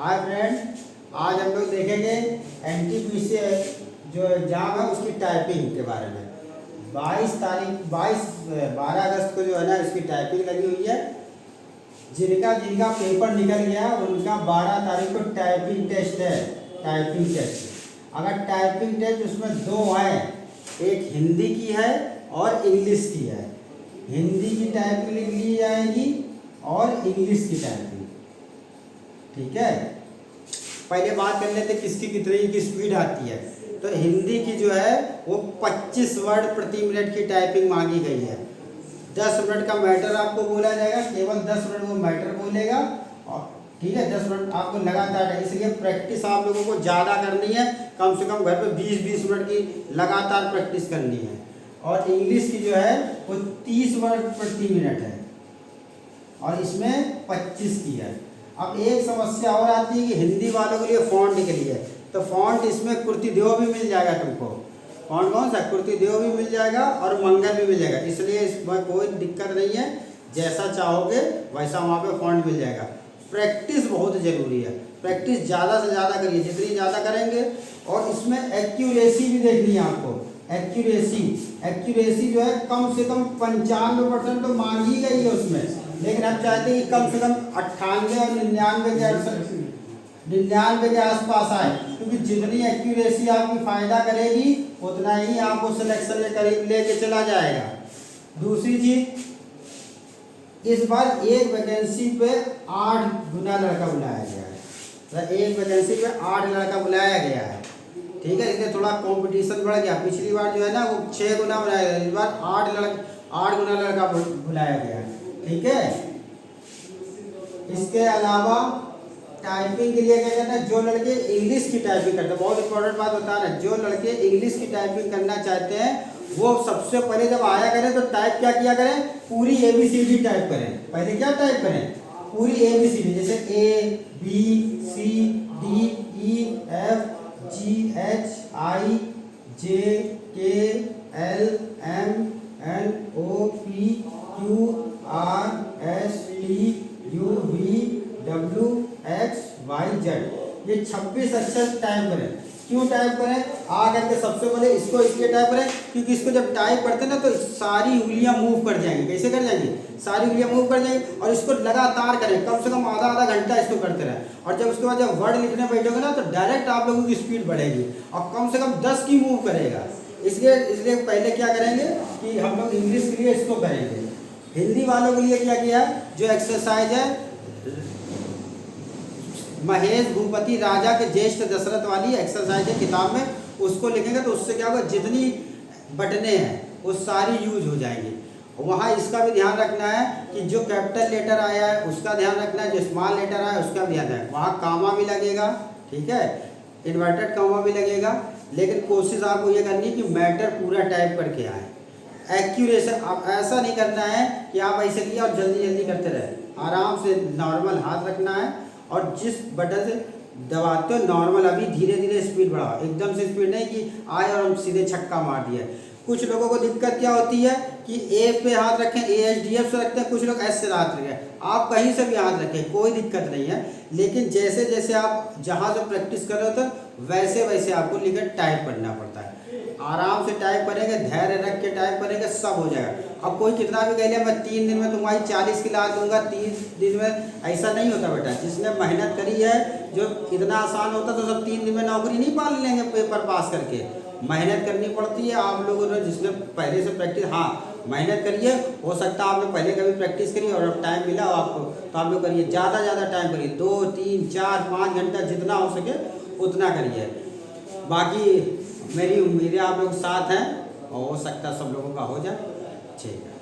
Hi friend, आज हम लोग देखेंगे एनटीपीसी जो एग्ज़ाम है उसकी टाइपिंग के बारे में। 12 अगस्त को जो है ना इसकी टाइपिंग लगी हुई है। जिनका पेपर निकल गया उनका 12 तारीख को टाइपिंग टेस्ट है। टाइपिंग टेस्ट अगर टाइपिंग टेस्ट उसमें दो है, एक हिंदी की है और इंग्लिश की है। हिंदी की टाइपिंग लिख ली जाएगी और इंग्लिश की टाइपिंग। ठीक है, पहले बात कर लेते किसकी कितने की स्पीड आती है। तो हिंदी की जो है वो 25 वर्ड प्रति मिनट की टाइपिंग मांगी गई है। 10 मिनट का मैटर आपको बोला जाएगा, केवल 10 मिनट वो मैटर बोलेगा। और ठीक है, 10 मिनट आपको लगातार है, इसलिए प्रैक्टिस आप लोगों को ज़्यादा करनी है। कम से कम घर पे 20-20 मिनट की लगातार प्रैक्टिस करनी है। और इंग्लिश की जो है वो 30 वर्ड प्रति मिनट है और इसमें 25 की है। अब एक समस्या और आती है कि हिंदी वालों के लिए फ़ॉन्ट के लिए, तो फ़ॉन्ट इसमें कुर्तिदेव भी मिल जाएगा तुमको। फ़ॉन्ट कौन सा? कुर्तिदेव भी मिल जाएगा और मंगल भी मिल जाएगा, इसलिए इसमें कोई दिक्कत नहीं है। जैसा चाहोगे वैसा वहाँ पे फ़ॉन्ट मिल जाएगा। प्रैक्टिस बहुत ज़रूरी है, प्रैक्टिस ज़्यादा से ज़्यादा करिए, जितनी ज़्यादा करेंगे। और इसमें एक्यूरेसी भी देखनी है आपको। एक्यूरेसी जो है कम से कम 95% तो मांग ही गई है उसमें, लेकिन हम चाहते हैं कि कम से कम 98 और 99 के आसपास आए, क्योंकि जितनी एक्यूरेसी आपकी फ़ायदा करेगी उतना ही आपको सिलेक्शन में करीब लेके चला जाएगा। दूसरी चीज़, इस बार एक वैकेंसी पे 8 गुना लड़का बुलाया गया है। तो एक वैकेंसी पे 8 लड़का बुलाया गया है। ठीक है, इसलिए थोड़ा कंपटीशन बढ़ गया। पिछली बार जो है ना वो 6 गुना बुलाया गया, इस बार 8 गुना लड़का बुलाया गया है। ठीक है, इसके अलावा टाइपिंग के लिए क्या करना है, जो लड़के इंग्लिश की टाइपिंग करते हैं, बहुत इंपॉर्टेंट बात बता रहा है, जो लड़के इंग्लिश की टाइपिंग करना चाहते हैं वो सबसे पहले जब आया करें तो टाइप क्या किया करें, पूरी ABCD टाइप करें। पहले क्या टाइप करें, पूरी ABCD, जैसे ABCDEFGHIJKLMNOPQRSTUVWXYZ, ये 26 अक्षर टाइप करें। क्यों टाइप करें? आकर के सबसे पहले इसको इसलिए टाइप करें क्योंकि इसको जब टाइप करते हैं ना तो सारी उंगलियां मूव कर जाएंगी। कैसे कर जाएंगी? सारी उंगलियां मूव कर जाएंगी। और इसको लगातार करें, कम से कम आधा घंटा इसको करते रहें। और जब उसके बाद जब वर्ड लिखने बैठोगे ना तो डायरेक्ट आप लोगों की स्पीड बढ़ेगी और कम से कम 10 की मूव करेगा। इसलिए पहले क्या करेंगे कि हम लोग इंग्लिश के लिए इसको करेंगे। हिंदी वालों के लिए क्या किया, जो एक्सरसाइज है महेश भूपति राजा के ज्येष्ठ दशरथ वाली एक्सरसाइज है किताब में, उसको लिखेंगे तो उससे क्या होगा, जितनी बटनें हैं वो सारी यूज हो जाएंगी। वहाँ इसका भी ध्यान रखना है कि जो कैपिटल लेटर आया है उसका ध्यान रखना है, जो स्मॉल लेटर आया है उसका भी ध्यान है। वहाँ कामा भी लगेगा, ठीक है, इन्वर्टेड कामा भी लगेगा, लेकिन कोशिश आपको ये करनी है कि मैटर पूरा टाइप करके आए। एक्यूरेशन आप ऐसा नहीं करना है कि आप ऐसे किया और जल्दी जल्दी करते रहे। आराम से नॉर्मल हाथ रखना है और जिस बटन से दबाते हो नॉर्मल, अभी धीरे धीरे स्पीड बढ़ाओ, एकदम से स्पीड नहीं कि आए और हम सीधे छक्का मार दिए। कुछ लोगों को दिक्कत क्या होती है कि ए पे हाथ रखें, AHDF से रखते हैं, कुछ लोग S से हाथ रखें। आप कहीं से भी हाथ रखें, कोई दिक्कत नहीं है, लेकिन जैसे जैसे आप जहाँ से प्रैक्टिस कर रहे हो वैसे वैसे आपको लिखकर टाइप करना पड़ता है। आराम से टाइप करेंगे, धैर्य रख के टाइप करेंगे, सब हो जाएगा। अब कोई कितना भी कह लिया मैं 3 दिन में तुम्हारी 40 की ला दूंगा, 30 दिन में, ऐसा नहीं होता बेटा। जिसने मेहनत करी है, जो इतना आसान होता तो सब 3 दिन में नौकरी नहीं पाल लेंगे पेपर पास करके। मेहनत करनी पड़ती है। आप लोगों ने जिसने पहले से प्रैक्टिस, हाँ मेहनत करिए, हो सकता है आप लोग पहले कभी प्रैक्टिस करिए और अब टाइम मिला आपको तो आप लोग करिए, ज़्यादा टाइम करिए, 2, 3, 4, 5 घंटा जितना हो सके उतना करिए। बाकी मेरी उम्मीदें आप लोग साथ हैं और हो सकता है सब लोगों का हो जाए। ठीक है।